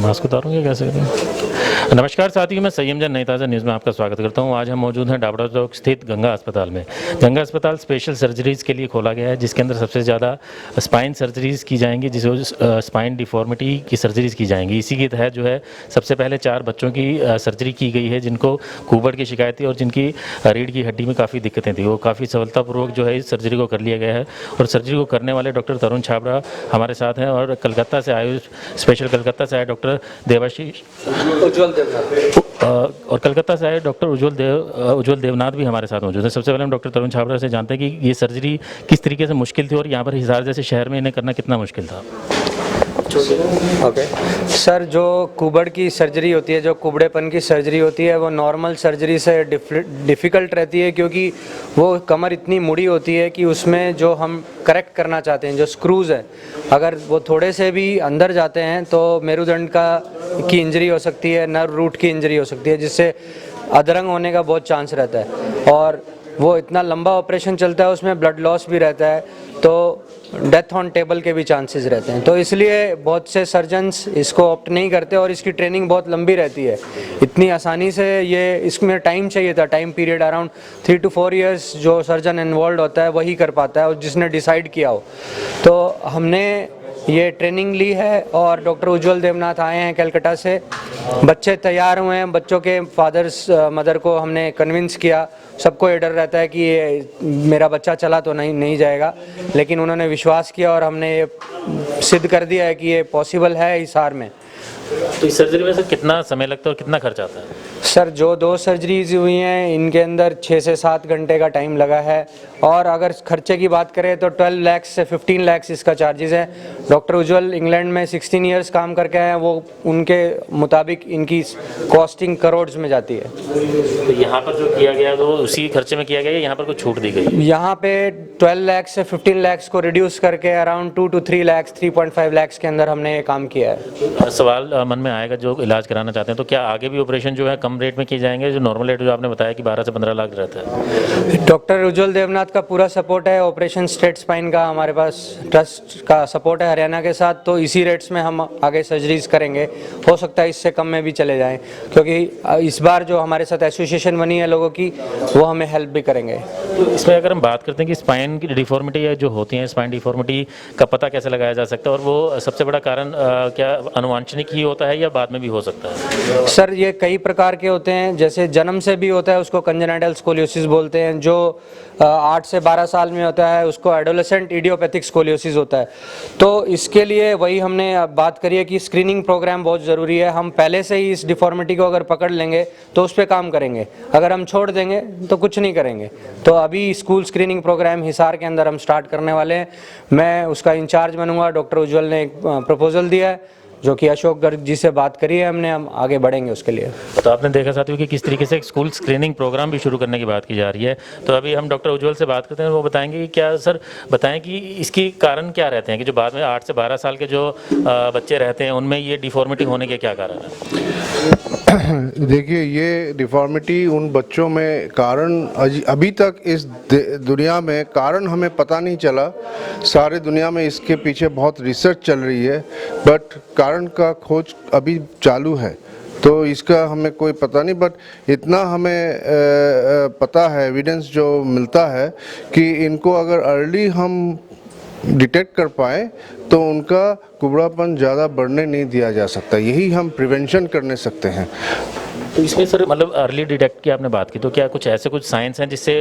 Mask उतारूंगे कैसे करें। नमस्कार साथियों, मैं संयमजन नई ताज़ा न्यूज़ में आपका स्वागत करता हूं। आज हम मौजूद हैं डाबरा चौक स्थित गंगा अस्पताल में। गंगा अस्पताल स्पेशल सर्जरीज़ के लिए खोला गया है, जिसके अंदर सबसे ज़्यादा स्पाइन सर्जरीज़ की जाएंगी, जिसको स्पाइन डिफॉर्मिटी की सर्जरीज़ की जाएंगी। इसी के तहत जो है सबसे पहले 4 बच्चों की सर्जरी की गई है, जिनको कुबड़ की शिकायत थी और जिनकी रीढ़ की हड्डी में काफ़ी दिक्कतें थी। वो काफ़ी सफलतापूर्वक जो है इस सर्जरी को कर लिया गया है और सर्जरी को करने वाले डॉक्टर तरुण छाबड़ा हमारे साथ हैं और कलकत्ता से आए स्पेशल कलकत्ता से आए डॉक्टर देवाशीष उज्ज्वल देवनाथ और कलकत्ता से आए डॉक्टर उज्ज्वल देवनाथ भी हमारे साथ मौजूद हैं। सबसे पहले हम डॉक्टर तरुण छाबड़ा से जानते हैं कि ये सर्जरी किस तरीके से मुश्किल थी और यहाँ पर हिसार जैसे शहर में इन्हें करना कितना मुश्किल था। ओके सर, जो कुबड़ की सर्जरी होती है, जो कुबड़ेपन की सर्जरी होती है, वो नॉर्मल सर्जरी से डिफ़िकल्ट रहती है, क्योंकि वो कमर इतनी मुड़ी होती है कि उसमें जो हम करेक्ट करना चाहते हैं, जो स्क्रूज़ हैं, अगर वो थोड़े से भी अंदर जाते हैं तो मेरुदंड की इंजरी हो सकती है, नर्व रूट की इंजरी हो सकती है, जिससे अधरंग होने का बहुत चांस रहता है। और वो इतना लंबा ऑपरेशन चलता है, उसमें ब्लड लॉस भी रहता है, तो डेथ ऑन टेबल के भी चांसेस रहते हैं। तो इसलिए बहुत से सर्जन्स इसको ऑप्ट नहीं करते और इसकी ट्रेनिंग बहुत लंबी रहती है। इतनी आसानी से ये इसमें टाइम चाहिए था, time period around 3 to 4 years जो सर्जन इन्वॉल्व होता है वही कर पाता है और जिसने डिसाइड किया हो। तो हमने ये ट्रेनिंग ली है और डॉक्टर उज्ज्वल देवनाथ आए हैं कलकत्ता से। बच्चे तैयार हुए हैं, बच्चों के फादर्स मदर को हमने कन्विंस किया। सबको ये डर रहता है कि ये मेरा बच्चा चला तो नहीं जाएगा, लेकिन उन्होंने विश्वास किया और हमने ये सिद्ध कर दिया है कि ये पॉसिबल है हिसार में। तो इस सर्जरी में से कितना समय लगता है और कितना खर्च आता है? सर, जो 2 सर्जरीज हुई हैं इनके अंदर 6 से 7 घंटे का टाइम लगा है और अगर खर्चे की बात करें तो 12 लाख से 15 लाख इसका चार्जेस है। डॉक्टर उज्ज्वल इंग्लैंड में 16 ईयर्स काम करके आए हैं, वो उनके मुताबिक इनकी कॉस्टिंग करोड़ में जाती है। तो यहाँ पर जो किया गया तो उसी खर्चे में किया गया, यहाँ पर कुछ छूट दी गई? यहाँ पे 12 लाख से 15 लाख को रिड्यूस करके अराउंड 2 to 3 लाख 3.5 लाख के अंदर हमने ये काम किया है। सवाल मन में आएगा, जो इलाज कराना चाहते हैं तो क्या आगे भी ऑपरेशन जो है कम रेट में किए जाएंगे? जो नॉर्मल रेट जो आपने बताया कि 12 से 15 लाख रहता है। डॉक्टर उज्ज्वल देवनाथ का पूरा सपोर्ट है, ऑपरेशन स्ट्रेट स्पाइन का हमारे पास ट्रस्ट का सपोर्ट है हरियाणा के साथ, तो इसी रेट्स में हम आगे सर्जरीज करेंगे। हो सकता है इससे कम में भी चले जाएं, क्योंकि इस बार जो हमारे साथ एसोसिएशन बनी है लोगों की, वो हमें हेल्प भी करेंगे। तो इसमें अगर हम बात करते हैं कि स्पाइन की डिफॉर्मिटी जो होती है, स्पाइन डिफॉर्मिटी का पता कैसे लगाया जा सकता है और वो सबसे बड़ा कारण क्या अनुवांशिक ही होता है या बाद में भी हो सकता है? सर, ये कई प्रकार के होते हैं। जैसे जन्म से भी होता है, उसको कंजेनिटल स्कोलियोसिस बोलते हैं। जो 8 से 12 साल में होता है उसको एडोलेसेंट इडियोपैथिक स्कोलियोसिस होता है। तो इसके लिए वही हमने बात करी है कि स्क्रीनिंग प्रोग्राम बहुत ज़रूरी है। हम पहले से ही इस डिफॉर्मिटी को अगर पकड़ लेंगे तो उस पर काम करेंगे, अगर हम छोड़ देंगे तो कुछ नहीं करेंगे। तो अभी स्कूल स्क्रीनिंग प्रोग्राम हिसार के अंदर हम स्टार्ट करने वाले हैं। मैं उसका इंचार्ज बनूंगा। डॉक्टर उज्ज्वल ने एक प्रपोजल दिया है जो कि अशोक गर्ग जी से बात करी है हमने, हम आगे बढ़ेंगे उसके लिए। तो आपने देखा साथियों कि किस तरीके से एक स्कूल स्क्रीनिंग प्रोग्राम भी शुरू करने की बात की जा रही है। तो अभी हम डॉक्टर उज्ज्वल से बात करते हैं, वो बताएंगे कि क्या सर बताएं कि इसकी कारण क्या रहते हैं कि जो बाद में 8 से 12 साल के जो बच्चे रहते हैं उनमें ये डिफॉर्मिटी होने के क्या कारण है? देखिए, ये डिफॉर्मिटी उन बच्चों में कारण अभी तक इस दुनिया में कारण हमें पता नहीं चला। सारे दुनिया में इसके पीछे बहुत रिसर्च चल रही है, बट कारण का खोज अभी चालू है, तो इसका हमें कोई पता नहीं। बट इतना हमें पता है, एविडेंस जो मिलता है कि इनको अगर अर्ली हम डिटेक्ट कर पाए तो उनका कुबड़ापन ज़्यादा बढ़ने नहीं दिया जा सकता। यही हम प्रिवेंशन करने सकते हैं। तो इसमें सर मतलब अर्ली डिटेक्ट की आपने बात की, तो क्या कुछ ऐसे कुछ साइंस हैं जिससे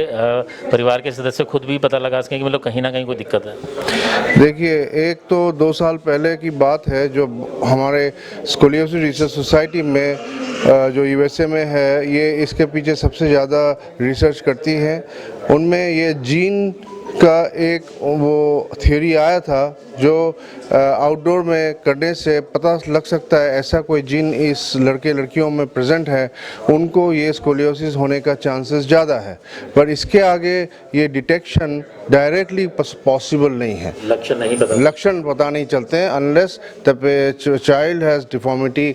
परिवार के सदस्य खुद भी पता लगा सकें कि मतलब कहीं ना कहीं कोई दिक्कत है? देखिए, एक तो 2 साल पहले की बात है, जो हमारे स्कोलियोसिस रिसर्च सोसाइटी में जो यूएसए में है, ये इसके पीछे सबसे ज़्यादा रिसर्च करती है। उनमें ये जीन का एक वो थ्योरी आया था जो आउटडोर में करने से पता लग सकता है ऐसा कोई जीन इस लड़के लड़कियों में प्रेजेंट है, उनको ये स्कोलियोसिस होने का चांसेस ज़्यादा है। पर इसके आगे ये डिटेक्शन डायरेक्टली पॉसिबल नहीं है। लक्षण पता नहीं चलते हैं unless the child has deformity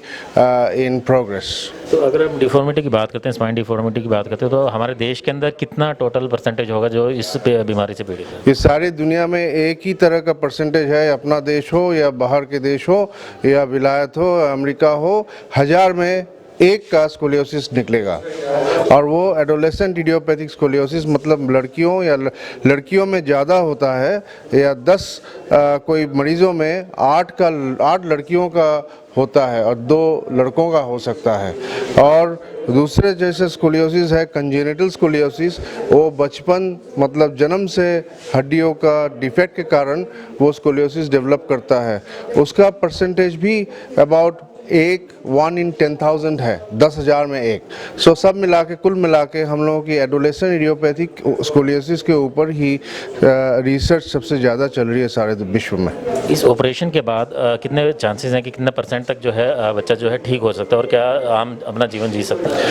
in progress. तो अगर हम डिफॉर्मिटी की बात करते हैं, स्पाइन डिफॉर्मिटी की बात करते हैं, तो हमारे देश के अंदर कितना टोटल परसेंटेज होगा जो इस बीमारी से पीड़ित है? ये सारी दुनिया में एक ही तरह का परसेंटेज चाहे अपना देश हो या बाहर के देश हो या विलायत हो, अमेरिका हो, 1000 में एक का स्कोलियोसिस निकलेगा। और वो एडोलेसेंट इडियोपैथिक स्कोलियोसिस मतलब लड़कियों या लड़कियों में ज़्यादा होता है, या 10 कोई मरीज़ों में 8 लड़कियों का होता है और 2 लड़कों का हो सकता है। और दूसरे जैसे स्कोलियोसिस है कंजेनिटल स्कोलियोसिस, वो बचपन मतलब जन्म से हड्डियों का डिफेक्ट के कारण वो स्कोलियोसिस डेवलप करता है। उसका परसेंटेज भी अबाउट 1 in 10,000 है, 10,000 में 1। सो सब मिला के कुल मिला के हम लोगों की एडोलेसेंट इडियोपैथिक स्कोलियोसिस के ऊपर ही रिसर्च सबसे ज़्यादा चल रही है सारे विश्व में। इस ऑपरेशन के बाद कितने चांसेस हैं कि कितना % तक जो है बच्चा जो है ठीक हो सकता है और क्या आम अपना जीवन जी सकता है?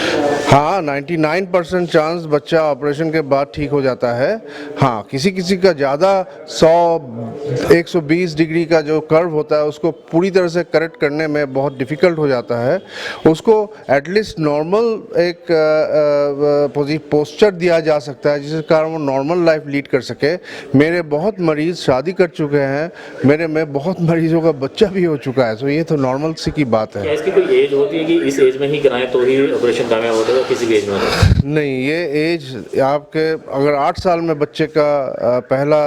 हाँ, 99% चांस बच्चा ऑपरेशन के बाद ठीक हो जाता है। हाँ, किसी किसी का ज़्यादा 100-120 डिग्री का जो कर्व होता है उसको पूरी तरह से करेक्ट करने में बहुत डिफ़िकल्ट हो जाता है। उसको एटलीस्ट नॉर्मल एक पोस्चर दिया जा सकता है जिसके कारण वो नॉर्मल लाइफ लीड कर सके। मेरे बहुत मरीज़ शादी कर चुके हैं, मेरे में बहुत मरीजों का बच्चा भी हो चुका है, तो ये तो नॉर्मल सी की बात है। क्या इसकी कोई एज होती है कि इस एज में ही कराएं तो ही ऑपरेशन कामयाब होता है, किसी भी एज में होता है? नहीं, ये एज आपके अगर 8 साल में बच्चे का पहला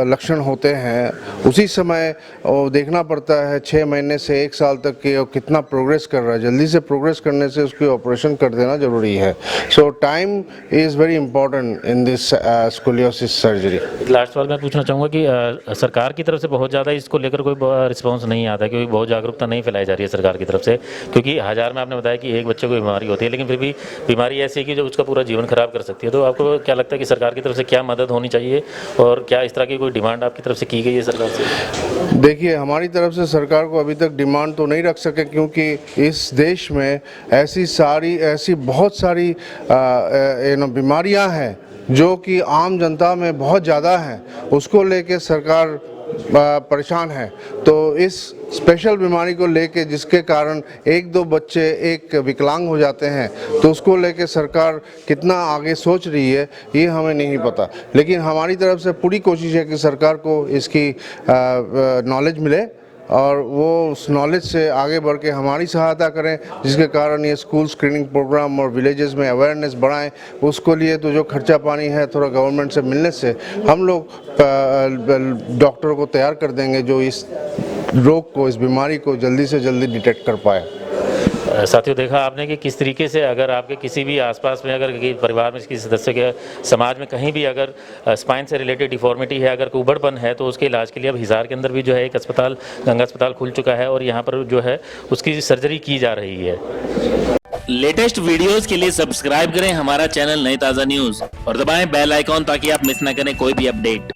लक्षण होते हैं, उसी समय वो देखना पड़ता है 6 महीने से 1 साल तक कि वो कितना प्रोग्रेस कर रहा है। जल्दी से प्रोग्रेस करने से उसकी ऑपरेशन कर देना ज़रूरी है। सो time is very important in this scoliosis surgery. Last सवाल मैं पूछना चाहूँगा कि सरकार की तरफ से बहुत ज़्यादा इसको लेकर कोई रिस्पांस नहीं आता है, क्योंकि बहुत जागरूकता नहीं फैलाई जा रही है सरकार की तरफ से, क्योंकि 1000 में आपने बताया कि एक बच्चे को बीमारी होती है, लेकिन फिर भी बीमारी ऐसी है कि जो उसका पूरा जीवन खराब कर सकती है। तो आपको क्या लगता है कि सरकार की तरफ से क्या मदद होनी चाहिए और क्या इस तरह की कोई डिमांड आपकी तरफ से की गई है सरकार से? देखिए, हमारी तरफ से सरकार को अभी तक डिमांड तो नहीं रख सके, क्योंकि इस देश में ऐसी बहुत सारी बीमारियां हैं जो कि आम जनता में बहुत ज़्यादा हैं, उसको लेके सरकार परेशान है। तो इस स्पेशल बीमारी को लेके जिसके कारण 1-2 बच्चे एक विकलांग हो जाते हैं, तो उसको लेके सरकार कितना आगे सोच रही है ये हमें नहीं पता। लेकिन हमारी तरफ से पूरी कोशिश है कि सरकार को इसकी नॉलेज मिले और वो उस नॉलेज से आगे बढ़ के हमारी सहायता करें, जिसके कारण ये स्कूल स्क्रीनिंग प्रोग्राम और विलेजेस में अवेयरनेस बढ़ाएं। उसको लिए तो जो खर्चा पानी है थोड़ा गवर्नमेंट से मिलने से हम लोग डॉक्टरों को तैयार कर देंगे जो इस रोग को, इस बीमारी को जल्दी से जल्दी डिटेक्ट कर पाए। साथियों, देखा आपने कि किस तरीके से अगर आपके किसी भी आसपास में, अगर परिवार में किसी सदस्य के, समाज में कहीं भी अगर स्पाइन से रिलेटेड डिफॉर्मिटी है, अगर कुबड़पन है, तो उसके इलाज के लिए अब हिसार के अंदर भी जो है एक अस्पताल, गंगा अस्पताल खुल चुका है और यहाँ पर जो है उसकी सर्जरी की जा रही है। लेटेस्ट वीडियोस के लिए सब्सक्राइब करें हमारा चैनल नई ताज़ा न्यूज़ और दबाएं बेल आइकॉन ताकि आप मिस ना करें कोई भी अपडेट।